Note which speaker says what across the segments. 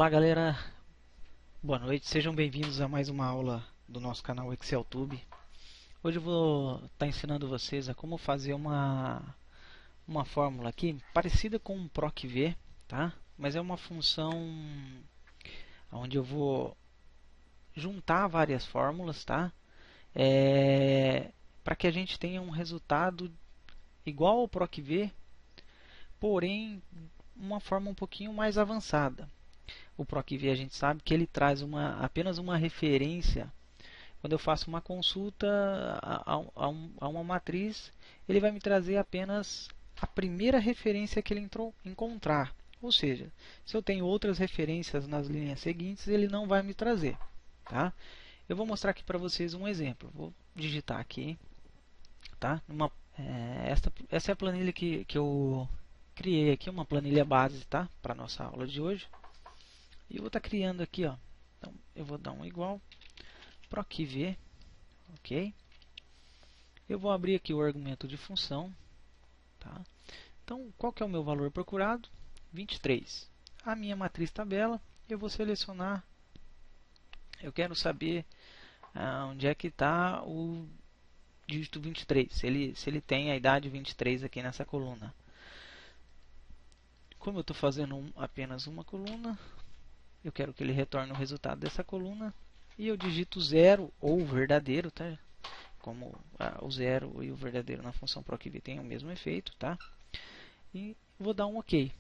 Speaker 1: Olá galera, boa noite, sejam bem-vindos a mais uma aula do nosso canal ExcelTube. Hoje eu vou estar ensinando vocês a como fazer uma fórmula aqui parecida com um PROC-V, tá? Mas é uma função onde eu vou juntar várias fórmulas, tá? Para que a gente tenha um resultado igual ao PROC-V, porém uma forma um pouquinho mais avançada. O PROC-V a gente sabe que ele traz apenas uma referência. Quando eu faço uma consulta a uma matriz, ele vai me trazer apenas a primeira referência que ele encontrar. Ou seja, se eu tenho outras referências nas linhas seguintes, ele não vai me trazer. Tá? Eu vou mostrar aqui para vocês um exemplo. Vou digitar aqui. Tá? Essa é a planilha que eu criei aqui, uma planilha base, tá? Para a nossa aula de hoje. E eu vou estar criando aqui, ó. Então, eu vou dar um igual PROC-V, ok? Eu vou abrir aqui o argumento de função, tá? Então, qual que é o meu valor procurado? 23. A minha matriz tabela, eu vou selecionar. Eu quero saber onde é que está o dígito 23, se ele tem a idade 23 aqui nessa coluna. Como eu estou fazendo apenas uma coluna, eu quero que ele retorne o resultado dessa coluna e eu digito 0 ou verdadeiro, tá? Como o 0 e o verdadeiro na função PROC-V tem o mesmo efeito, tá? E vou dar um OK.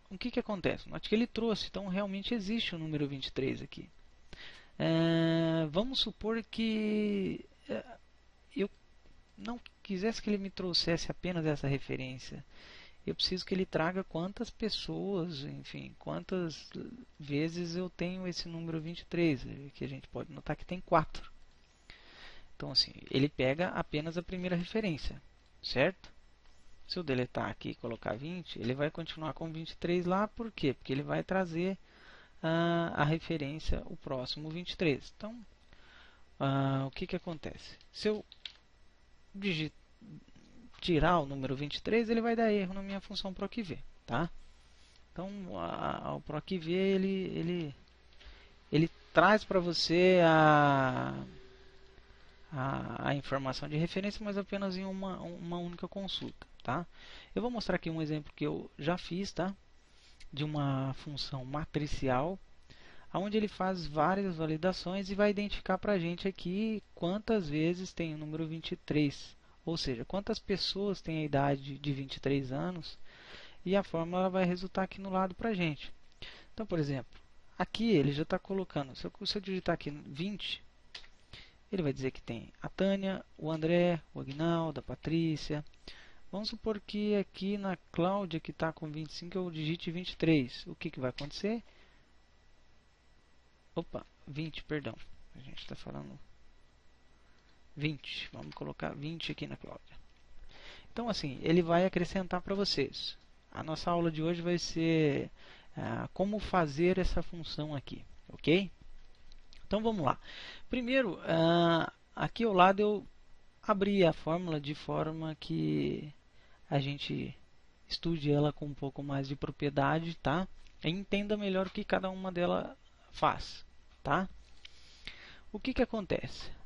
Speaker 1: O que acontece? Note que ele trouxe, então realmente existe o número 23 aqui. Vamos supor que eu não quisesse que ele me trouxesse apenas essa referência. Eu preciso que ele traga quantas pessoas, enfim, quantas vezes eu tenho esse número 23, que a gente pode notar que tem 4. Então, assim, ele pega apenas a primeira referência, certo? Se eu deletar aqui e colocar 20, ele vai continuar com 23 lá, por quê? Porque ele vai trazer a referência, o próximo 23. Então, o que acontece? Se eu tirar o número 23, ele vai dar erro na minha função PROC-V, tá? Então, o PROC-V ele traz para você a informação de referência, mas apenas em uma única consulta, tá? Eu vou mostrar aqui um exemplo que eu já fiz, tá? De uma função matricial, onde ele faz várias validações e vai identificar para a gente aqui quantas vezes tem o número 23. Ou seja, quantas pessoas têm a idade de 23 anos, e a fórmula vai resultar aqui no lado para a gente. Então, por exemplo, aqui ele já está colocando, se eu digitar aqui 20, ele vai dizer que tem a Tânia, o André, o Aguinaldo, a Patrícia. Vamos supor que aqui na Cláudia, que está com 25, eu digite 23. O que vai acontecer? Opa, 20, perdão. A gente está falando 20. Vamos colocar 20 aqui na Cláudia. Então, assim, ele vai acrescentar para vocês. A nossa aula de hoje vai ser como fazer essa função aqui, ok? Então, vamos lá. Primeiro, aqui ao lado eu abri a fórmula de forma que a gente estude ela com um pouco mais de propriedade, tá? E entenda melhor o que cada uma delas faz, tá? O que acontece?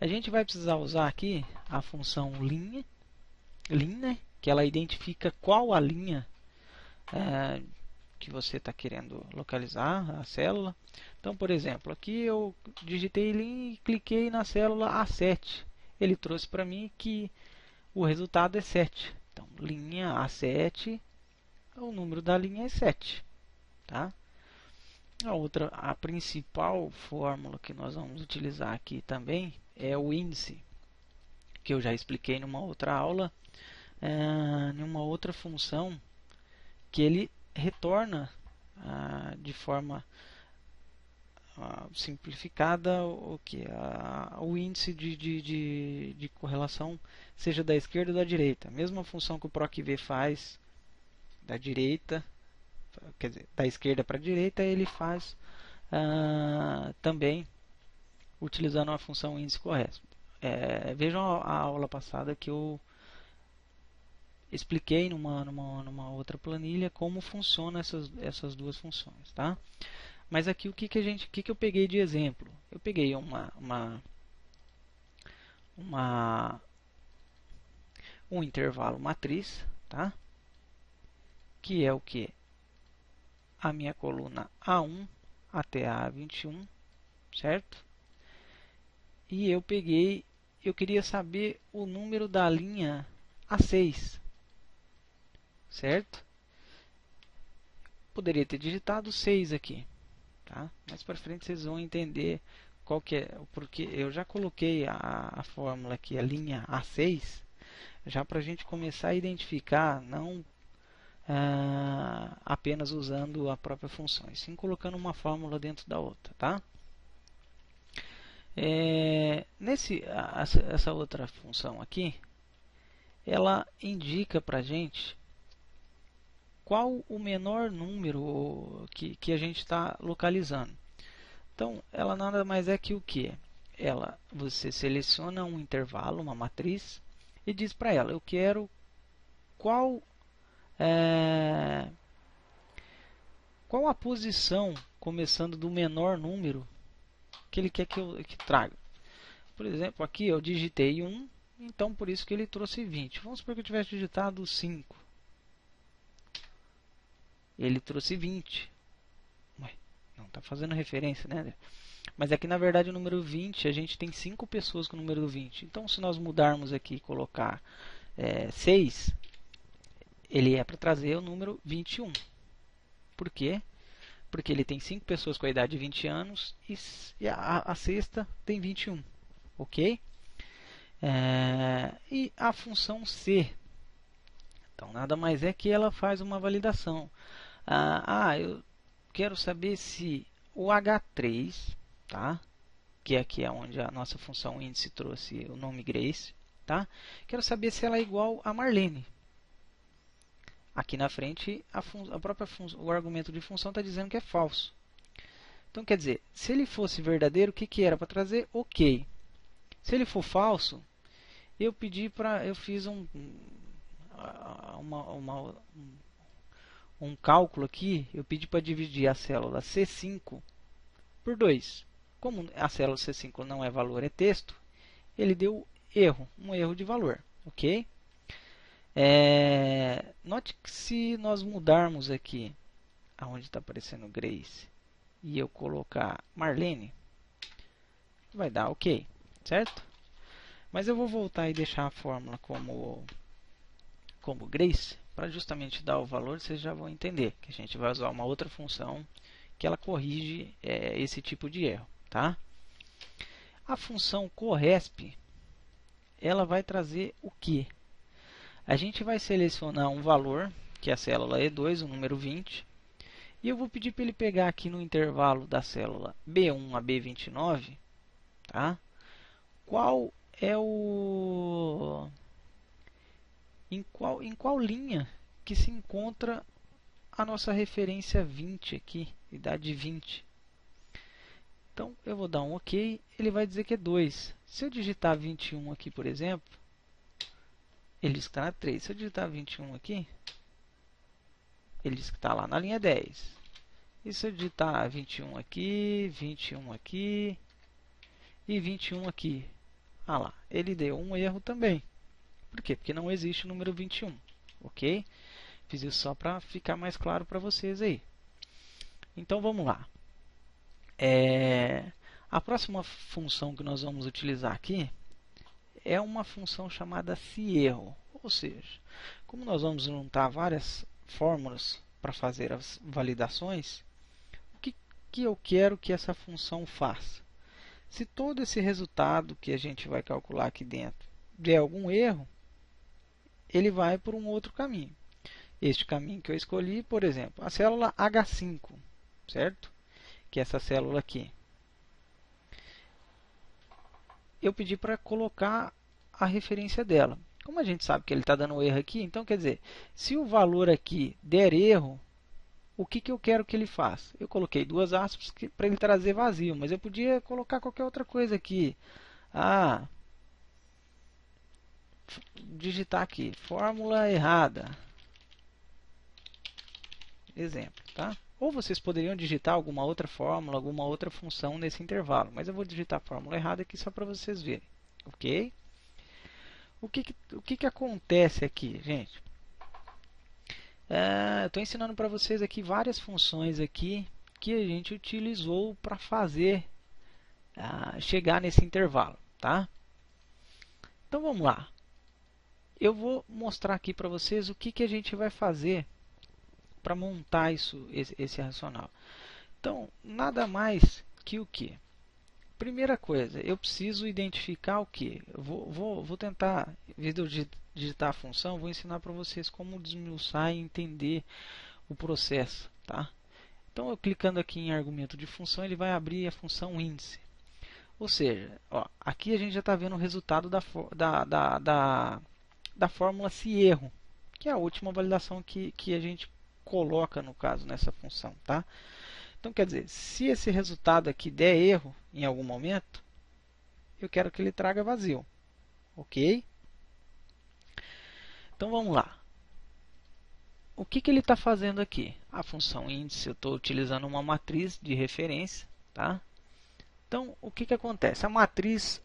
Speaker 1: A gente vai precisar usar aqui a função linha, que ela identifica qual a linha que você está querendo localizar, a célula. Então, por exemplo, aqui eu digitei linha e cliquei na célula A7. Ele trouxe para mim que o resultado é 7. Então, linha A7, o número da linha é 7. Tá? A principal fórmula que nós vamos utilizar aqui também é o índice, que eu já expliquei numa outra aula, numa outra função, que ele retorna de forma simplificada o índice de correlação, seja da esquerda ou da direita. A mesma função que o PROC-V faz da direita, quer dizer, da esquerda para a direita, ele faz também utilizando a função índice correto. Vejam a aula passada que eu expliquei numa outra planilha como funcionam essas duas funções, tá? Mas aqui o que eu peguei de exemplo? Eu peguei um intervalo matriz, tá? Que é o que? A minha coluna A1 até a A21, certo? E eu queria saber o número da linha A6, certo? Poderia ter digitado 6 aqui, tá? Mais para frente vocês vão entender qual que é, porque eu já coloquei a fórmula aqui, a linha A6, já para a gente começar a identificar, não apenas usando a própria função, e sim colocando uma fórmula dentro da outra, tá? Essa outra função aqui, ela indica para a gente qual o menor número que a gente está localizando. Então, ela nada mais é que o que? Você seleciona um intervalo, uma matriz, e diz para ela, eu quero qual a posição, começando do menor número, que ele quer que traga. Por exemplo, aqui eu digitei 1, então por isso que ele trouxe 20. Vamos supor que eu tivesse digitado 5. Ele trouxe 20. Ué, não está fazendo referência, né? Mas aqui na verdade o número 20, a gente tem 5 pessoas com o número 20. Então se nós mudarmos aqui e colocar 6, ele é para trazer o número 21. Por quê? Porque ele tem 5 pessoas com a idade de 20 anos e a sexta tem 21. Ok? E a função C. Então nada mais é que ela faz uma validação. Eu quero saber se o H3, tá? Que aqui é onde a nossa função índice trouxe o nome Grace, tá? Quero saber se ela é igual a Marlene. Aqui na frente, o argumento de função está dizendo que é falso. Então, quer dizer, se ele fosse verdadeiro, o que era para trazer? Ok. Se ele for falso, eu fiz um cálculo aqui, eu pedi para dividir a célula C5 por 2. Como a célula C5 não é valor, é texto, ele deu um erro de valor, ok? Note que se nós mudarmos aqui, aonde está aparecendo Grace, e eu colocar Marlene, vai dar ok, certo? Mas eu vou voltar e deixar a fórmula como Grace, para justamente dar o valor, vocês já vão entender que a gente vai usar uma outra função que ela corrige esse tipo de erro, tá? A função corresp, ela vai trazer o que? A gente vai selecionar um valor, que é a célula E2, o número 20, e eu vou pedir para ele pegar aqui no intervalo da célula B1 a B29, tá? Qual é em qual linha que se encontra a nossa referência 20 aqui, idade 20. Então eu vou dar um OK, ele vai dizer que é 2. Se eu digitar 21 aqui, por exemplo, ele diz que está na 3. Se eu digitar 21 aqui, ele diz que está lá na linha 10. E se eu digitar 21 aqui, 21 aqui e 21 aqui, lá, ele deu um erro também. Por quê? Porque não existe o número 21, ok? Fiz isso só para ficar mais claro para vocês aí. Então vamos lá. A próxima função que nós vamos utilizar aqui é uma função chamada se-erro. Ou seja, como nós vamos juntar várias fórmulas para fazer as validações, o que eu quero que essa função faça? Se todo esse resultado que a gente vai calcular aqui dentro der algum erro, ele vai por um outro caminho. Este caminho que eu escolhi, por exemplo, a célula H5, certo? Que é essa célula aqui. Eu pedi para colocar a referência dela. Como a gente sabe que ele está dando erro aqui, então quer dizer, se o valor aqui der erro, o que eu quero que ele faça? Eu coloquei duas aspas para ele trazer vazio, mas eu podia colocar qualquer outra coisa aqui. digitar aqui, fórmula errada, exemplo, tá? Ou vocês poderiam digitar alguma outra fórmula, alguma outra função nesse intervalo, mas eu vou digitar a fórmula errada aqui só para vocês verem, ok? O que acontece aqui, gente? Eu estou ensinando para vocês aqui várias funções aqui que a gente utilizou para fazer chegar nesse intervalo, tá? Então vamos lá. Eu vou mostrar aqui para vocês o que a gente vai fazer para montar esse racional. Então, nada mais que o que? Primeira coisa, eu preciso identificar o que? Vou tentar, em vez de eu digitar a função, vou ensinar para vocês como desmiuçar e entender o processo, tá? Então, eu clicando aqui em argumento de função, ele vai abrir a função índice. Ou seja, ó, aqui a gente já está vendo o resultado da fórmula se erro, que é a última validação que a gente coloca, no caso, nessa função, tá? Então, quer dizer, se esse resultado aqui der erro em algum momento, eu quero que ele traga vazio, ok? Então, vamos lá. O que ele está fazendo aqui? A função índice, eu estou utilizando uma matriz de referência, tá? Então, o que acontece? A matriz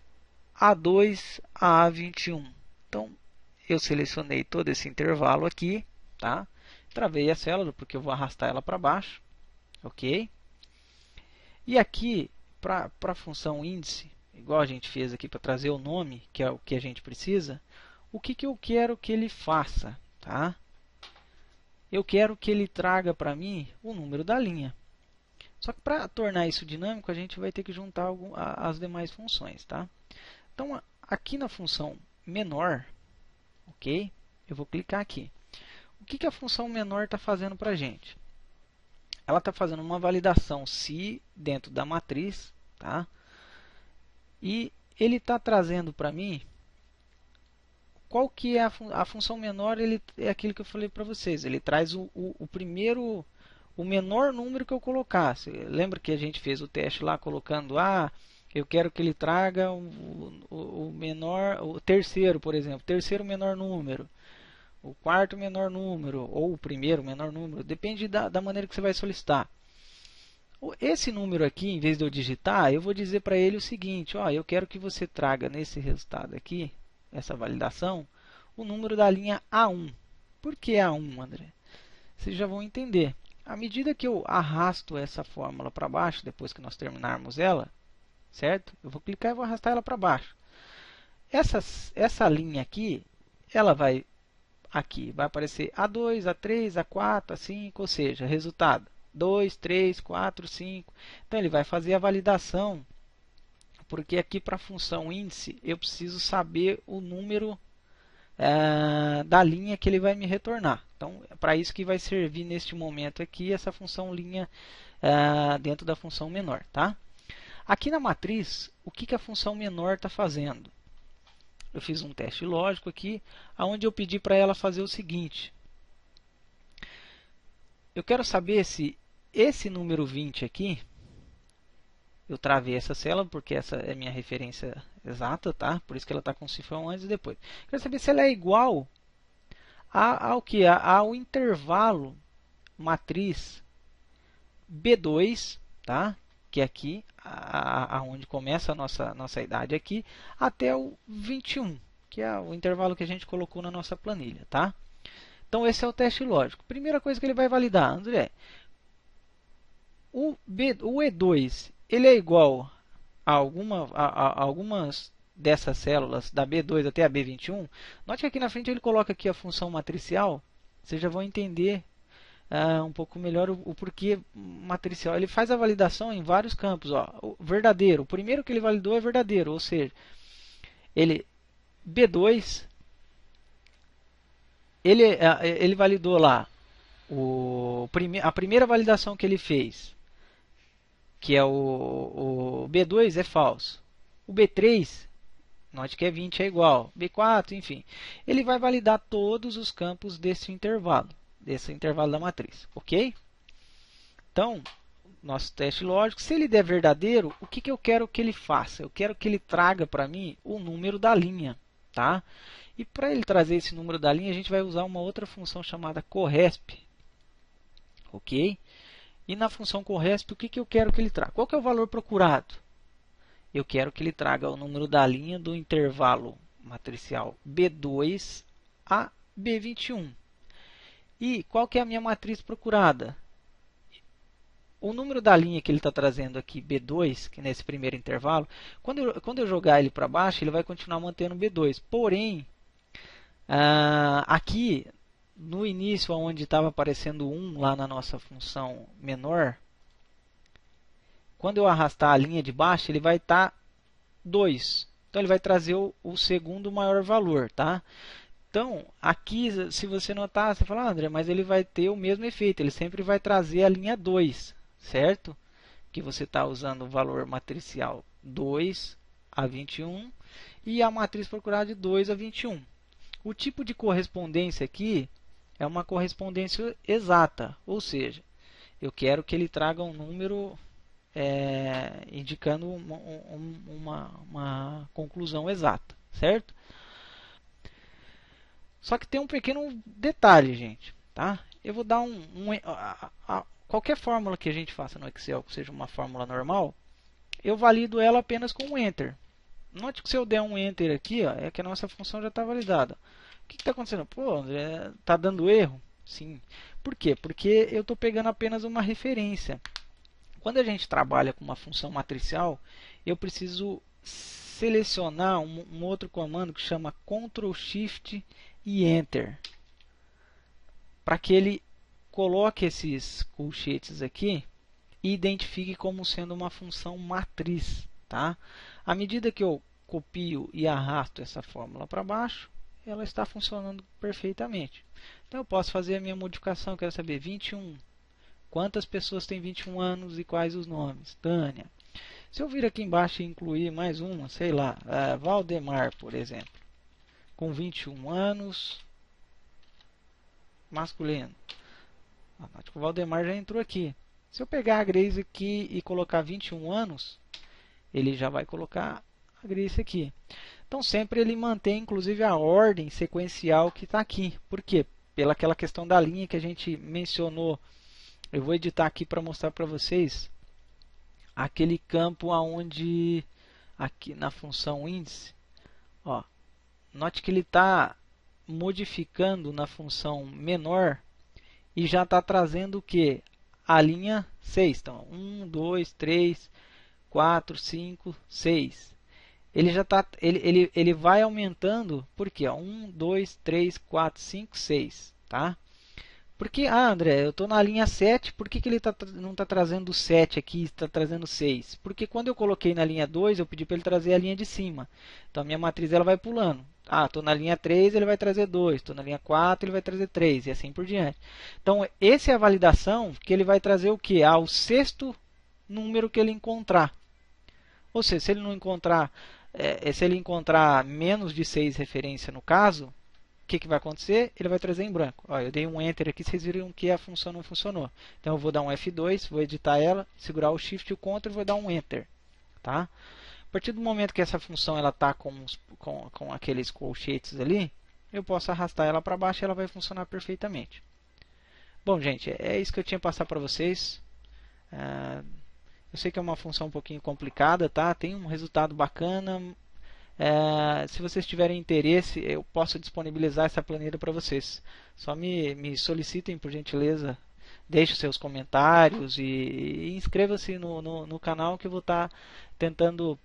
Speaker 1: A2 a A21. Então, eu selecionei todo esse intervalo aqui, tá? Travei a célula, porque eu vou arrastar ela para baixo, ok? E aqui, para a função índice, igual a gente fez aqui para trazer o nome, que é o que a gente precisa, o que eu quero que ele faça, tá? Eu quero que ele traga para mim o número da linha. Só que para tornar isso dinâmico, a gente vai ter que juntar as demais funções, tá? Então, aqui na função menor, ok? Eu vou clicar aqui. O que a função menor está fazendo para a gente? Ela está fazendo uma validação se dentro da matriz, tá? E ele está trazendo para mim qual que é a função menor. Ele é aquilo que eu falei para vocês. Ele traz o menor número que eu colocasse. Lembra que a gente fez o teste lá colocando eu quero que ele traga o terceiro, por exemplo, terceiro menor número, o quarto menor número, ou o primeiro menor número, depende da maneira que você vai solicitar. Esse número aqui, em vez de eu digitar, eu vou dizer para ele o seguinte, eu quero que você traga nesse resultado aqui, essa validação, o número da linha A1. Por que A1, André? Vocês já vão entender. À medida que eu arrasto essa fórmula para baixo, depois que nós terminarmos ela, certo? Eu vou clicar e vou arrastar ela para baixo. Essa linha aqui, ela vai aparecer A2, A3, A4, A5, ou seja, resultado 2, 3, 4, 5. Então ele vai fazer a validação, porque aqui para a função índice eu preciso saber o número da linha que ele vai me retornar. Então é para isso que vai servir neste momento aqui essa função linha dentro da função menor, tá? Aqui na matriz, o que a função menor está fazendo? Eu fiz um teste lógico aqui, onde eu pedi para ela fazer o seguinte. Eu quero saber se esse número 20 aqui, eu travei essa célula, porque essa é minha referência exata, tá? Por isso que ela está com cifrão antes e depois. Quero saber se ela é igual ao intervalo matriz B2, tá? Que é aqui, aonde começa a nossa idade aqui, até o 21, que é o intervalo que a gente colocou na nossa planilha, tá? Então, esse é o teste lógico. Primeira coisa que ele vai validar, André, o E2, ele é igual a algumas dessas células, da B2 até a B21. Note que aqui na frente ele coloca aqui a função matricial. Vocês já vão entender um pouco melhor o porquê matricial. Ele faz a validação em vários campos. O verdadeiro, o primeiro que ele validou é verdadeiro, ou seja, ele B2, ele validou lá a primeira validação que ele fez, que é o B2 é falso. O B3, note que é 20 é igual. B4, enfim. Ele vai validar todos os campos desse intervalo da matriz, ok? Então, nosso teste lógico, se ele der verdadeiro, o que eu quero que ele faça? Eu quero que ele traga para mim o número da linha, tá? E para ele trazer esse número da linha, a gente vai usar uma outra função chamada corresp, ok? E na função corresp, o que, que eu quero que ele traga? Qual que é o valor procurado? Eu quero que ele traga o número da linha do intervalo matricial B2 a B21. E qual que é a minha matriz procurada? O número da linha que ele está trazendo aqui, B2, que nesse primeiro intervalo, quando eu jogar ele para baixo, ele vai continuar mantendo B2. Porém, aqui no início, onde estava aparecendo 1 lá na nossa função menor, quando eu arrastar a linha de baixo, ele vai estar 2. Então, ele vai trazer o segundo maior valor, tá? Então, aqui, se você notar, você fala, André, mas ele vai ter o mesmo efeito. Ele sempre vai trazer a linha 2, certo? Que você está usando o valor matricial 2 a 21 e a matriz procurada de 2 a 21. O tipo de correspondência aqui é uma correspondência exata, ou seja, eu quero que ele traga um número indicando uma conclusão exata, certo? Só que tem um pequeno detalhe, gente, tá? Eu vou dar qualquer fórmula que a gente faça no Excel, que seja uma fórmula normal, eu valido ela apenas com um Enter. Note que se eu der um Enter aqui, ó, é que a nossa função já está validada. O que está acontecendo? Pô, está dando erro? Sim. Por quê? Porque eu estou pegando apenas uma referência. Quando a gente trabalha com uma função matricial, eu preciso selecionar um outro comando que chama Ctrl Shift e Enter, para que ele coloque esses colchetes aqui e identifique como sendo uma função matriz, tá? À medida que eu copio e arrasto essa fórmula para baixo, ela está funcionando perfeitamente. Então eu posso fazer a minha modificação, quero saber 21. Quantas pessoas têm 21 anos e quais os nomes? Tânia. Se eu vir aqui embaixo e incluir mais uma, sei lá, Valdemar, por exemplo, com 21 anos, masculino. O Valdemar já entrou aqui. Se eu pegar a Grace aqui e colocar 21 anos, ele já vai colocar a Grace aqui. Então, sempre ele mantém, inclusive, a ordem sequencial que está aqui. Por quê? Pelaquela questão da linha que a gente mencionou. Eu vou editar aqui para mostrar para vocês aquele campo onde, aqui na função índice, ó, note que ele está modificando na função menor e já está trazendo o que? A linha 6. Então, 1, 2, 3, 4, 5, 6. Ele já tá, ele vai aumentando, porque 1, 2, 3, 4, 5, 6. Tá? Porque, André, eu estou na linha 7, por que, que ele não está trazendo 7 aqui, está trazendo 6? Porque quando eu coloquei na linha 2, eu pedi para ele trazer a linha de cima. Então, a minha matriz ela vai pulando. Estou na linha 3, ele vai trazer 2. Estou na linha 4, ele vai trazer 3. E assim por diante. Então, essa é a validação que ele vai trazer o quê? O sexto número que ele encontrar. Ou seja, se ele não encontrar, se ele encontrar menos de 6 referência no caso, o que vai acontecer? Ele vai trazer em branco. Ó, eu dei um Enter aqui, vocês viram que a função não funcionou. Então, eu vou dar um F2, vou editar ela, segurar o Shift e o Ctrl e vou dar um Enter. Tá? A partir do momento que essa função está com aqueles colchetes ali, eu posso arrastar ela para baixo e ela vai funcionar perfeitamente. Bom, gente, é isso que eu tinha que passar para vocês. Eu sei que é uma função um pouquinho complicada, tá? Tem um resultado bacana. Se vocês tiverem interesse, eu posso disponibilizar essa planilha para vocês. Só me solicitem, por gentileza, deixe seus comentários e inscreva-se no canal, que eu vou estar tentando,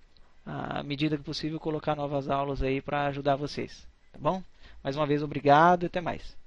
Speaker 1: à medida que possível, colocar novas aulas aí para ajudar vocês. Tá bom? Mais uma vez, obrigado e até mais.